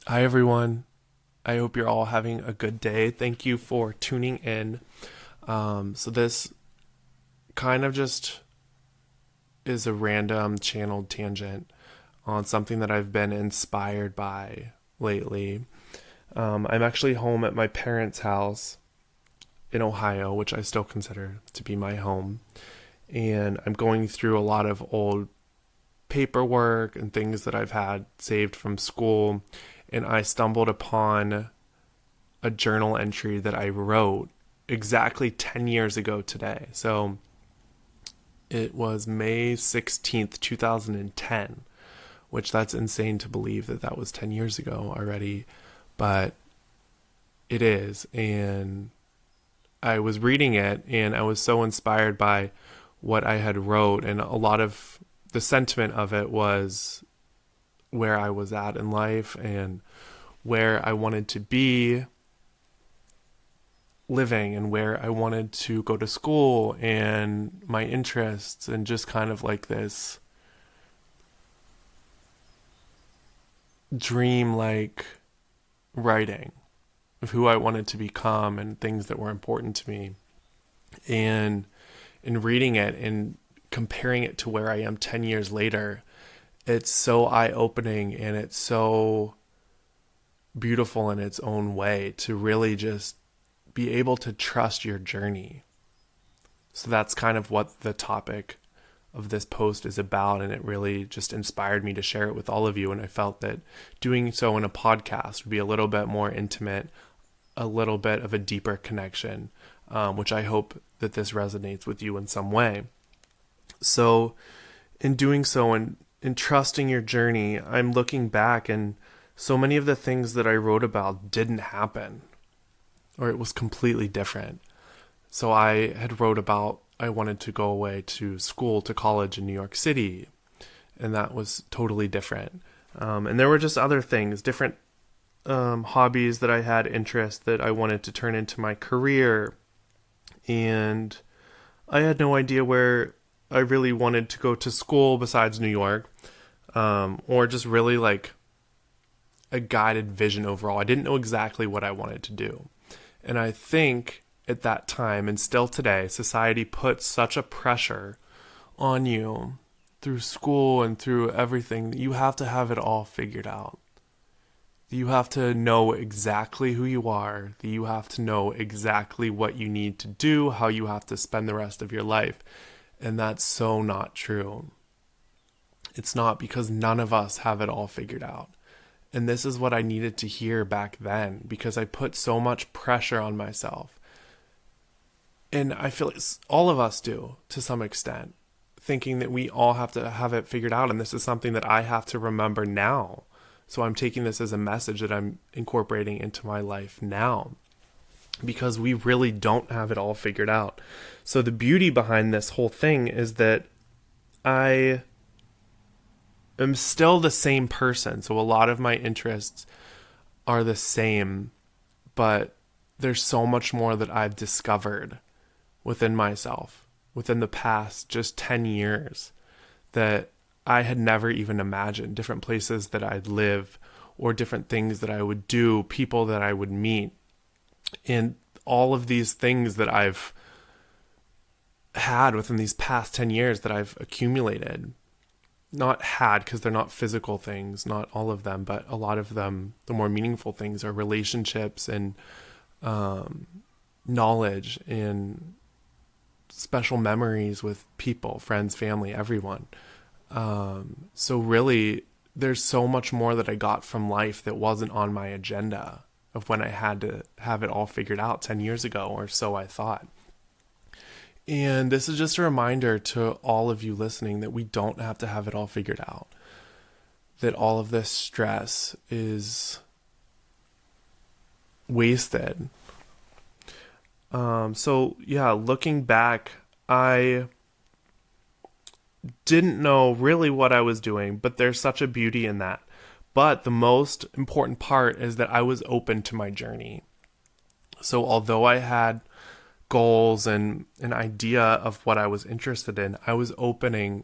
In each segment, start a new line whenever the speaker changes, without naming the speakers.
Hi, everyone. I hope you're all having a good day. Thank you for tuning in. This kind of just is a random channeled tangent on something that I've been inspired by lately. I'm actually home at my parents' house in Ohio, which I still consider to be my home. And I'm going through a lot of old paperwork and things that I've had saved from school. And I stumbled upon a journal entry that I wrote exactly 10 years ago today. So it was May 16th, 2010, which that's insane to believe that that was 10 years ago already, but it is. And I was reading it and I was so inspired by what I had wrote, and a lot of the sentiment of it was where I was at in life and where I wanted to be living and where I wanted to go to school and my interests, and just kind of like this dream like writing of who I wanted to become and things that were important to me. And in reading it and comparing it to where I am 10 years later, it's so eye opening and it's so beautiful in its own way to really just be able to trust your journey. So that's kind of what the topic of this post is about, and it really just inspired me to share it with all of you. And I felt that doing so in a podcast would be a little bit more intimate, a little bit of a deeper connection, which I hope that this resonates with you in some way. So in doing so and in trusting your journey, I'm looking back, and so many of the things that I wrote about didn't happen, or it was completely different. So I had wrote about I wanted to go away to school, to college in New York City, and that was totally different. And there were just other things, different hobbies that I had, interests that I wanted to turn into my career, and I had no idea where I really wanted to go to school besides New York, or just really like a guided vision overall. I didn't know exactly what I wanted to do. And I think at that time, and still today, society puts such a pressure on you through school and through everything that you have to have it all figured out. That you have to know exactly who you are, that you have to know exactly what you need to do, how you have to spend the rest of your life. And that's so not true. It's not, because none of us have it all figured out. And this is what I needed to hear back then, because I put so much pressure on myself. And I feel like all of us do to some extent, thinking that we all have to have it figured out. And this is something that I have to remember now. So I'm taking this as a message that I'm incorporating into my life now, because we really don't have it all figured out. So the beauty behind this whole thing is that I am still the same person. So a lot of my interests are the same, but there's so much more that I've discovered within myself within the past just 10 years that I had never even imagined. Different places that I'd live, or different things that I would do, people that I would meet, and all of these things that I've had within these past 10 years that I've accumulated. Not had, because they're not physical things, not all of them, but a lot of them, the more meaningful things, are relationships and knowledge and special memories with people, friends, family, everyone. So really, there's so much more that I got from life that wasn't on my agenda of when I had to have it all figured out 10 years ago, or so I thought. And this is just a reminder to all of you listening that we don't have to have it all figured out. That all of this stress is wasted. Looking back, I didn't know really what I was doing, but there's such a beauty in that. But the most important part is that I was open to my journey. So although I had goals and an idea of what I was interested in, I was opening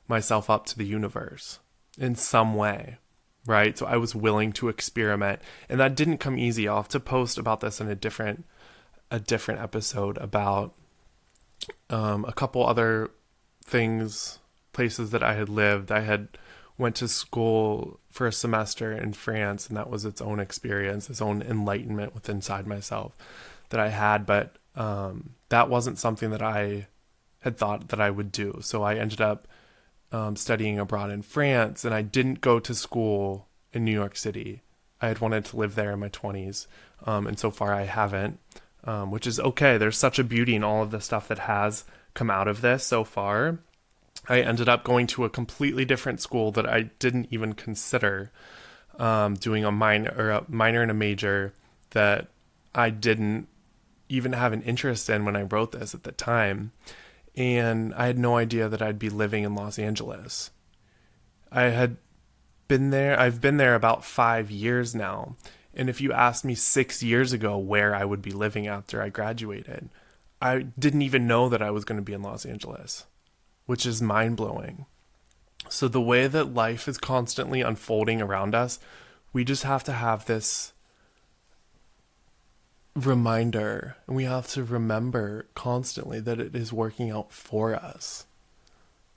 myself up to the universe in some way. right? So I was willing to experiment, and that didn't come easy. I'll have to post about this in a different episode about a couple other things, places that I had lived. I had went to school for a semester in France, and that was its own experience, its own enlightenment within inside myself that I had. But that wasn't something that I had thought that I would do. So I ended up studying abroad in France, and I didn't go to school in New York City. I had wanted to live there in my 20s, and so far I haven't, which is okay. There's such a beauty in all of the stuff that has come out of this so far. I ended up going to a completely different school that I didn't even consider, doing a minor and a major that I didn't even have an interest in when I wrote this at the time. And I had no idea that I'd be living in Los Angeles. I've been there about 5 years now. And if you asked me 6 years ago where I would be living after I graduated, I didn't even know that I was going to be in Los Angeles, which is mind-blowing. So the way that life is constantly unfolding around us, we just have to have this reminder, and we have to remember constantly that it is working out for us.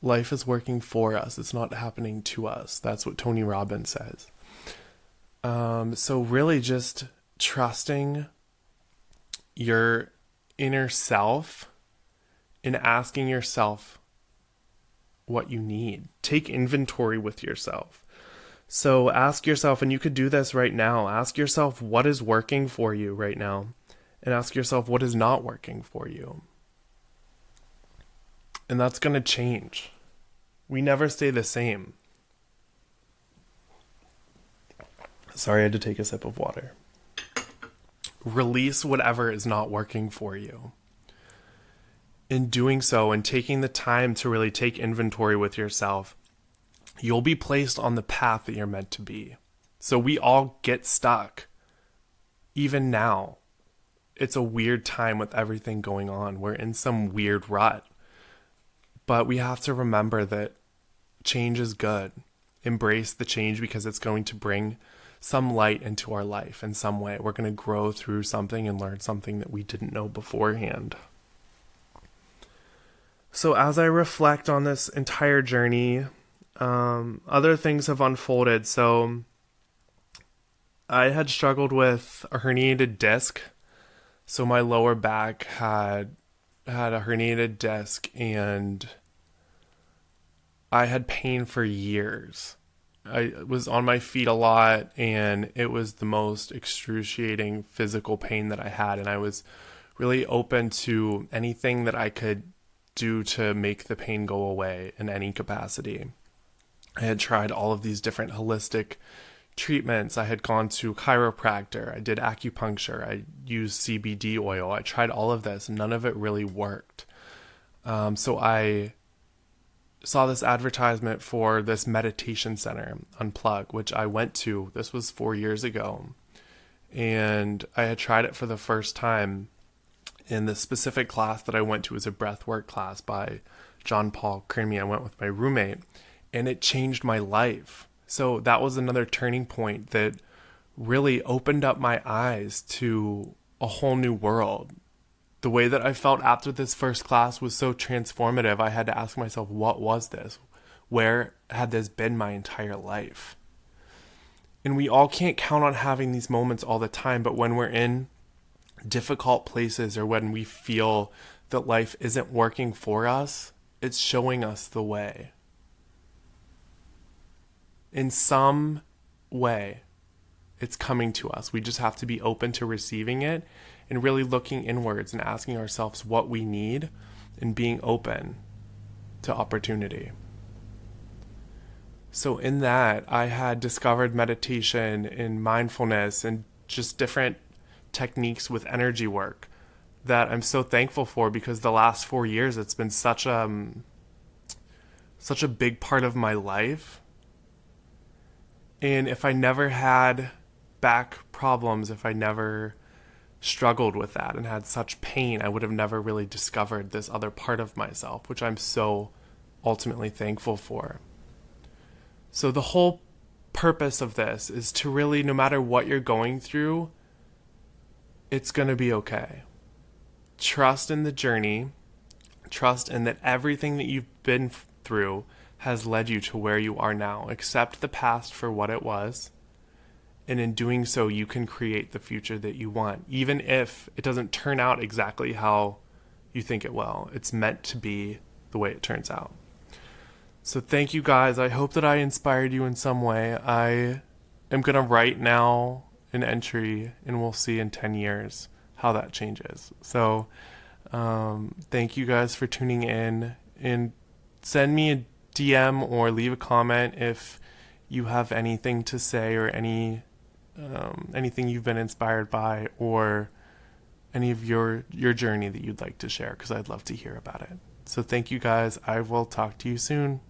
Life is working for us. It's not happening to us. That's what Tony Robbins says. So really just trusting your inner self and asking yourself what you need. Take inventory with yourself. So ask yourself, and you could do this right now, ask yourself what is working for you right now, and ask yourself what is not working for you. And that's going to change. We never stay the same. Sorry, I had to take a sip of water. Release whatever is not working for you. In doing so, and taking the time to really take inventory with yourself, you'll be placed on the path that you're meant to be. So we all get stuck. Even now, it's a weird time with everything going on. We're in some weird rut. But we have to remember that change is good. Embrace the change because it's going to bring some light into our life in some way. We're going to grow through something and learn something that we didn't know beforehand. So as I reflect on this entire journey, other things have unfolded. So I had struggled with a herniated disc. So my lower back had a herniated disc, and I had pain for years. I was on my feet a lot, and it was the most excruciating physical pain that I had. And I was really open to anything that I could do to make the pain go away in any capacity. I had tried all of these different holistic treatments. I had gone to chiropractor. I did acupuncture. I used CBD oil. I tried all of this. None of it really worked. So I saw this advertisement for this meditation center, Unplug, which I went to. This was 4 years ago. And I had tried it for the first time. And the specific class that I went to was a breathwork class by John Paul Creamy. I went with my roommate, and it changed my life. So that was another turning point that really opened up my eyes to a whole new world. The way that I felt after this first class was so transformative. I had to ask myself, what was this? Where had this been my entire life? And we all can't count on having these moments all the time, but when we're in difficult places or when we feel that life isn't working for us, it's showing us the way. In some way, it's coming to us. We just have to be open to receiving it and really looking inwards and asking ourselves what we need and being open to opportunity. So in that, I had discovered meditation and mindfulness and just different techniques with energy work that I'm so thankful for, because the last 4 years, it's been such a big part of my life. And if I never had back problems, if I never struggled with that and had such pain, I would have never really discovered this other part of myself, which I'm so ultimately thankful for. So the whole purpose of this is to really, no matter what you're going through, it's going to be okay. Trust in the journey. Trust in that everything that you've been through has led you to where you are now. Accept the past for what it was. And in doing so, you can create the future that you want. Even if it doesn't turn out exactly how you think it will. It's meant to be the way it turns out. So thank you guys. I hope that I inspired you in some way. I am going to write now an entry, and we'll see in 10 years how that changes. So thank you guys for tuning in, and send me a DM or leave a comment if you have anything to say, or anything you've been inspired by, or any of your journey that you'd like to share, because I'd love to hear about it. So thank you guys. I will talk to you soon.